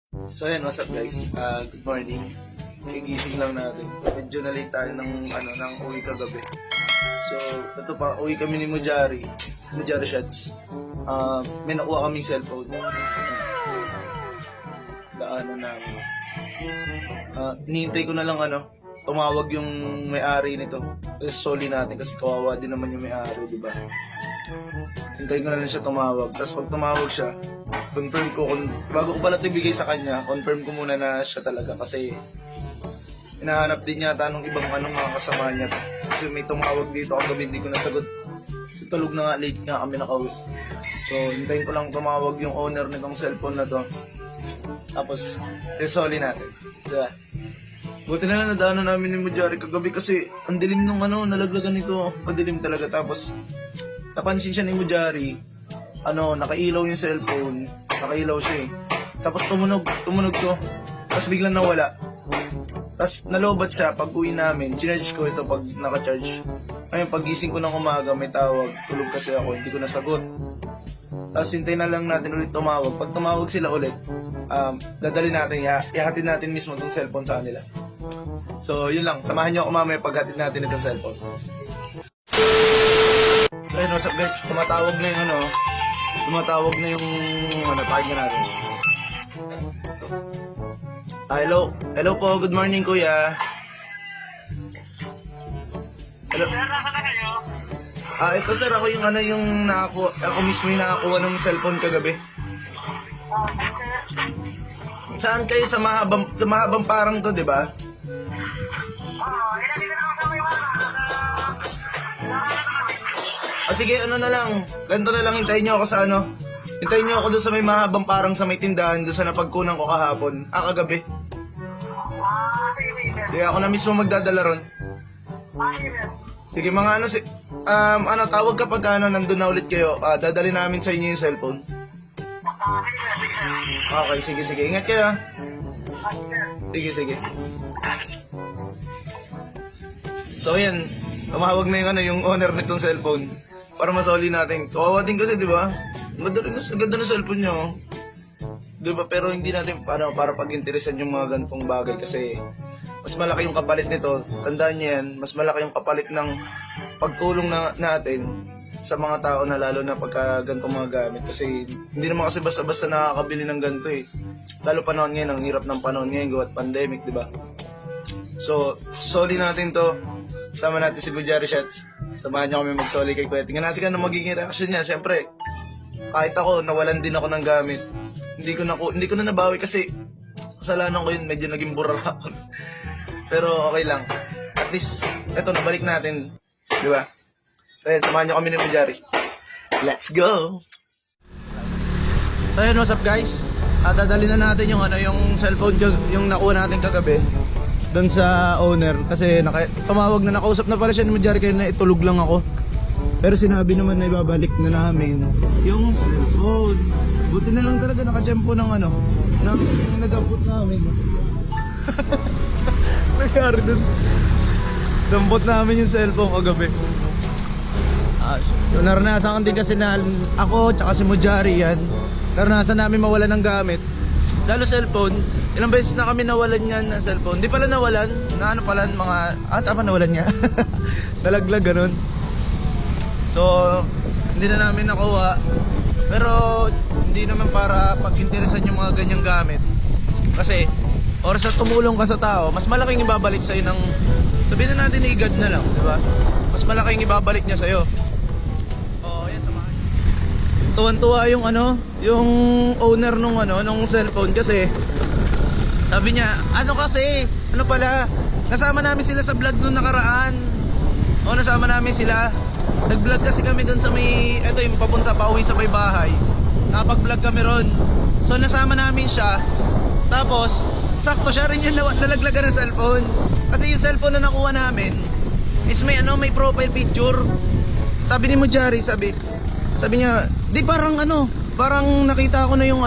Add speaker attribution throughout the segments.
Speaker 1: So ayan, what's up guys? Good morning. Gigising lang natin. Medyo na late tayo ng uwi kagabi. So, ito pa, uwi kami ni Mujari Shots. May nakuha kaming cellphone. Daanan namin. Hinihintay ko na lang tumawag yung may-ari nito. Kasi soli natin kasi kawawa din naman yung may-ari, di ba? Hintayin ko na lang siya tumawag. Tapos pag tumawag siya, confirm ko, bago ko pala ito ibigay sa kanya, confirm ko muna na siya talaga kasi hinahanap din yata nung ibang mga kasama niya. Kasi may tumawag dito kagabi, hindi ko nasagot. Kasi tulog na nga, late nga kami nakauwi. So, hintayin ko lang tumawag yung owner nitong cellphone na to. Tapos, resoli natin. Diba? Buti na lang nadaanan namin ni Mujari kagabi kasi ang dilim nung nalaglagan nito. Padilim talaga. Tapos, napansin siya ni Mujari, nakailaw yung cellphone. Nakailaw siya eh. Tapos tumunog to. Tapos biglang nawala. Tapos nalobat siya pag uwi namin. Chinarge ko ito pag naka-charge. Ngayon pagising ko ng umaga may tawag. Tulog kasi ako, hindi ko nasagot. Tapos hintay na lang natin ulit tumawag. Pag tumawag sila ulit, dadali natin, ihatid natin mismo itong cellphone sa kanila. So yun lang, samahan nyo ako mamaya paghatid natin itong cellphone. So ayun, what's up guys? Tumatawag na yung pakinggan natin. Hello po, good morning kuya. Hello. Ito sir, ako yung nakakuha, ako mismo yung nakakuha ng cellphone kagabi. Saan kayo sa mahabang parang to, di ba? Sige, na lang. Ganito na lang, hintayin niyo ako sa hintayin niyo ako doon sa may mahabang parang sa may tindahan, doon sa napagkunan ko kahapon. Kagabi. Sige, ako na mismo magdadala ron. Sige, mga tawag kapag nandun na ulit kayo. Dadali namin sa inyo yung cellphone. Okay, sige. Ingat kayo. Sige. So, yan. Tumawag na yung owner nitong cellphone. Para masoli natin. Kawawa din kasi, di ba? Ang ganda ng cellphone nyo. Di ba? Pero hindi natin para pag-interesan yung mga ganitong bagay kasi mas malaki yung kapalit nito. Tandaan niyo yan, mas malaki yung kapalit ng pagtulong natin sa mga tao na lalo na pagka ganitong mga gamit. Kasi hindi naman kasi basta-basta nakakabili ng ganito eh. Lalo panahon ngayon, ang hirap ng panahon ngayon, gawa't pandemic, di ba? So, soli natin to. Sama natin si Mujari Shots. Samahan niyo kami mag-soli kay Kuya. Tingnan natin ano magiging reaction niya. Siyempre, kahit ako, nawalan din ako ng gamit. Hindi ko na nabawi kasi kasalanan ko yun, medyo naging burara ako. Pero okay lang. At least, eto, nabalik natin. Di ba? So yun, samahan niyo kami ni Mujari. Let's go! So yun, what's up guys? Dadali na natin yung cellphone yung nakuha natin kagabi doon sa owner kasi tumawag na, nakausap na pala siya ni Mujari kaya na itulog lang ako. Pero sinabi naman na ibabalik na namin yung cellphone. Buti na lang talaga nakajempo ng nadampot namin. Nangyari dun. Dampot namin yung cellphone kagabi. Yung naranasan din kasi na ako tsaka si Mujari yan. Naranasan namin mawalan ng gamit. Lalo cellphone, ilang beses na kami nawalan yan ng cellphone. Hindi pala nawalan, tama nawalan niya. Nalaglag ganun. So, hindi na namin nakuha. Pero, hindi naman para pag-interesan yung mga ganyang gamit. Kasi, oras na tumulong ka sa tao, mas malaking ibabalik sa'yo ng, sabihin na natin igad na lang, di ba? Mas malaking ibabalik niya sa'yo. Yan, samahan. Tuwan-tuwa yung yung owner nung cellphone kasi sabi niya, nasama namin sila sa vlog nung nakaraan. Nasama namin sila. Nag-vlog kasi kami doon sa yung papunta pauwi sa may bahay. Nakapag-vlog kami ron. So nasama namin siya. Tapos, sakto siya rin yung nalaglagan ng cellphone. Kasi yung cellphone na nakuha namin is may profile picture. Sabi ni Mujari, sabi niya, di parang nakita ko na yung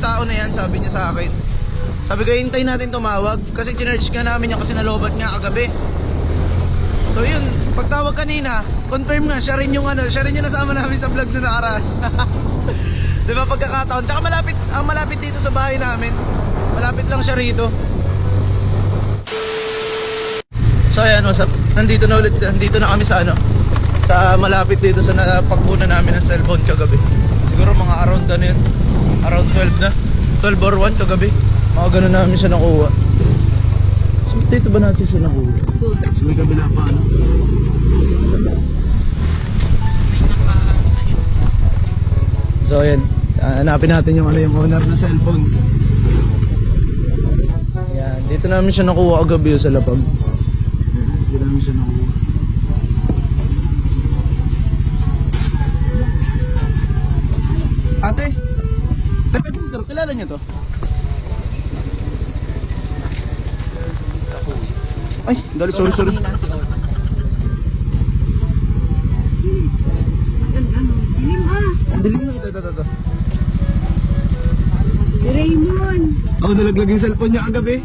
Speaker 1: tao na yan, sabi niya sa akin. Sabi ko, hintay natin tumawag kasi chinarge nga namin yan kasi nalobat nga kagabi. So yun, pagtawag kanina, confirm nga, siya rin yung nasama namin sa vlog na nakaraan. Di ba pagkakataon? Tsaka malapit, ang malapit dito sa bahay namin. Malapit lang siya rito. So ayan, what's up? Nandito na ulit, nandito na kami sa ano, sa malapit dito sa napagpunan namin ng cellphone kagabi. Siguro mga around ano yun, around 12 na, 12 or 1 kagabi. Mga ganun namin siya nakuha. So dito ba natin siya nakuha? So may kabila pa ano. So ayan, hanapin natin yung ano, yung owner ng cellphone. Ayan, dito namin siya nakuha kagabi sa lapag. Dito namin siya nakuha. Ate, kilala niyo to? Ay, dali, sorry. Dilim na, ito.
Speaker 2: Raymond!
Speaker 1: Ako nalaglag yung cellphone niya kagabi.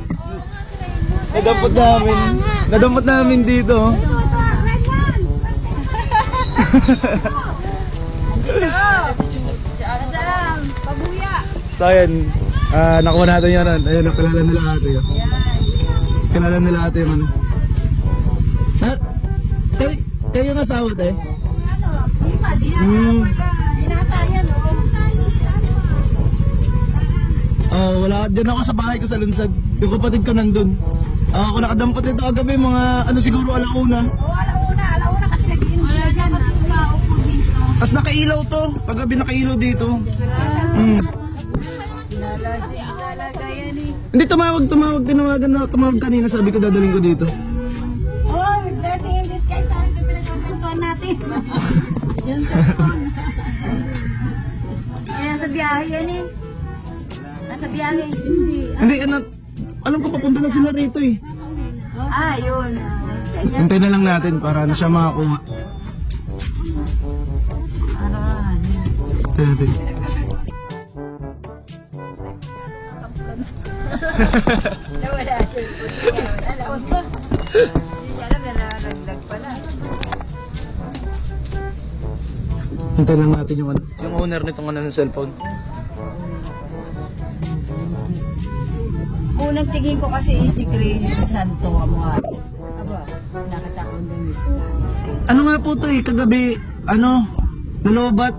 Speaker 1: Nadampot namin dito. So ayan, nakuha natin yan. Ayun, nakilala nila ate. Kilala nila ate yung ano. Kayo yung asawa tayo? Wala, dyan ako sa bahay ko sa Lunsad. Yung kapatid ko nandun. Ako nakadampot nito kagabi, mga ano siguro alauna.
Speaker 2: Alauna kasi nag-inom sila dyan.
Speaker 1: Tapos nakailaw to, kagabi nakailaw dito. Hindi, tumawag kanina, sabi ko dadaling ko dito.
Speaker 2: Oh, blessing in disguise tayo sa pinagkasuntuan natin. Yan sa phone. Nasa biyahe yan eh. Nasa biyahe.
Speaker 1: Hindi, alam ko papunta na sila rito eh.
Speaker 2: Yun.
Speaker 1: Hintay na lang natin para na siya makakuha. Hintay natin.
Speaker 2: Nawala siya. Alam ba? Hindi alam na naragdag pala.
Speaker 1: Hintay lang natin yung ano. Yung owner nitong ano ng cellphone.
Speaker 2: Unang tingin ko kasi si Chris Santo ang mga aba, nakatakon din.
Speaker 1: Ano nga po to eh, kagabi, nalobat.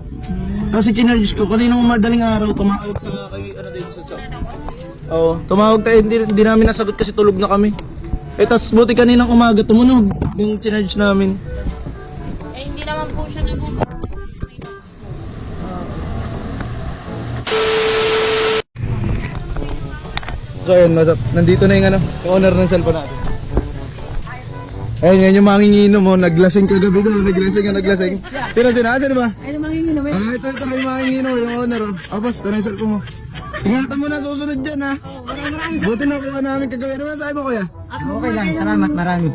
Speaker 1: Kasi chinarge ko, kaninang madaling araw, tumawag sa kay, dito sa Oo, tumawag tayo, hindi namin nasagot kasi tulog na kami. Tas buti kaninang umaga, tumunog yung chinarge namin.
Speaker 3: Hindi naman po siya nabubuhay.
Speaker 1: So ayun, nandito na yung yung owner ng cellphone natin. Ayun, yan yung manginginom mo, naglasing kagabi doon, naglasing. Sino ba?
Speaker 2: Ay, manginginom eh.
Speaker 1: Ito yung manginginom, yung owner. Boss, ito na yung cellphone mo. Ingatan mo na, susunod dyan ha. Buti na kuha namin kagabi. Ano ba sabi mo kuya?
Speaker 4: Okay lang, salamat, marami.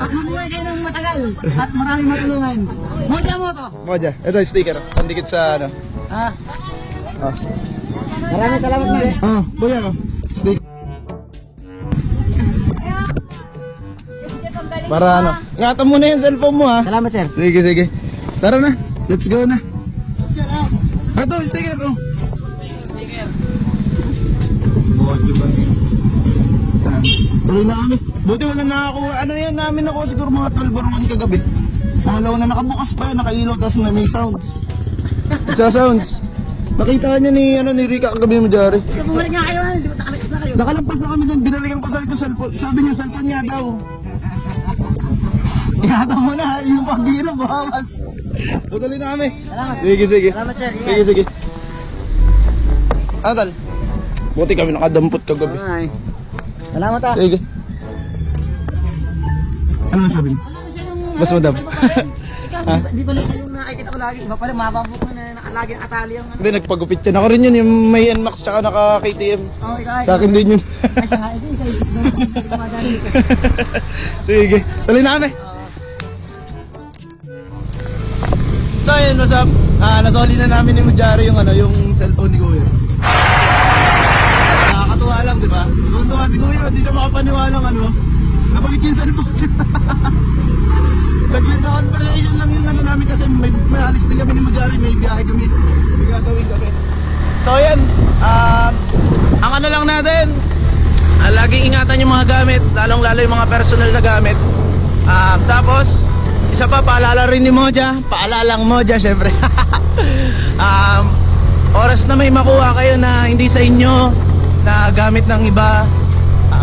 Speaker 2: At mabuhay kayo ng matagal. At maraming matulungan. Moja mo to.
Speaker 1: Moja, ito yung sticker, pandikit sa ano.
Speaker 4: Maraming salamat, Mare.
Speaker 1: Kuya ko, sticker. Para ano, ingatan mo na yung cellphone mo ha.
Speaker 4: Salamat, sir.
Speaker 1: Sige. Tara na, let's go na. Ito, sticker oh. Tuloy na kami. Buti wala nakakuha. Ano yan namin nakuha siguro mga 12 or 1 kagabi. Malaw na nakabukas pa yan, nakailaw, tapos na may sounds. Sa sounds. Nakita niya ni Rika kagabi mo, Jari.
Speaker 2: Bumalik nga kayo, di ba nakalipas na kayo?
Speaker 1: Nakalampas na kami doon, binalikan ko sa cellphone. Sabi niya, cellphone niya daw. Ingatan mo na, yung pag-inom, bawas. Tutuloy na kami.
Speaker 4: Salamat.
Speaker 1: Sige.
Speaker 4: Salamat, sir.
Speaker 1: Sige. Ano tal? Buti kami nakadampot kagabi.
Speaker 4: Ay. Salamat, ah.
Speaker 1: Sige. Ano sabi mo? Mas madam.
Speaker 4: Ikaw, di ba lang yung nakikita ko lagi? Iba pala, mababok mo na nakalagi ang atali yung ano.
Speaker 1: Hindi, nagpagupit yan. Ako rin yun, yung may NMAX tsaka naka KTM.
Speaker 4: Oh, ikaw.
Speaker 1: Sa akin din yun.
Speaker 4: Ay, siya nga. Ito, isa. Madali ka.
Speaker 1: Sige, tuloy na kami. So ayun, what's up? Nasoli na namin ni Mujari yung yung cellphone ni Kuya. Nakakatuwa lang, di ba? Nakakatuwa si Kuya, hindi siya makapaniwalang napagit yung cellphone. Saglit na confirmation lang yung ano namin kasi may alis din kami ni Magyari, may biyahe kami. May gagawin kami. So yan, ang ano lang natin, laging ingatan yung mga gamit, lalong-lalo yung mga personal na gamit. Tapos, isa pa, paalala rin ni Moja, paalalang Moja syempre. Oras na may makuha kayo na hindi sa inyo, na gamit ng iba,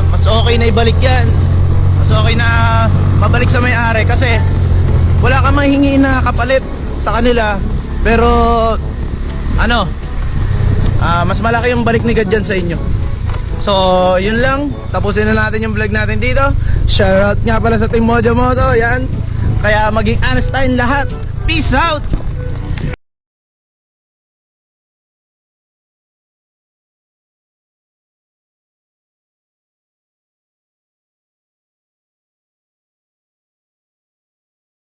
Speaker 1: mas okay na ibalik yan. Mas okay na mabalik sa may-ari kasi wala kang mahihingi na kapalit sa kanila. Pero ano, mas malaki yung balik ni God dyan sa inyo. So yun lang, tapusin na natin yung vlog natin dito. Shoutout nga pala sa Team Mojo Moto, yan. Kaya maging honest tayong lahat. Peace out!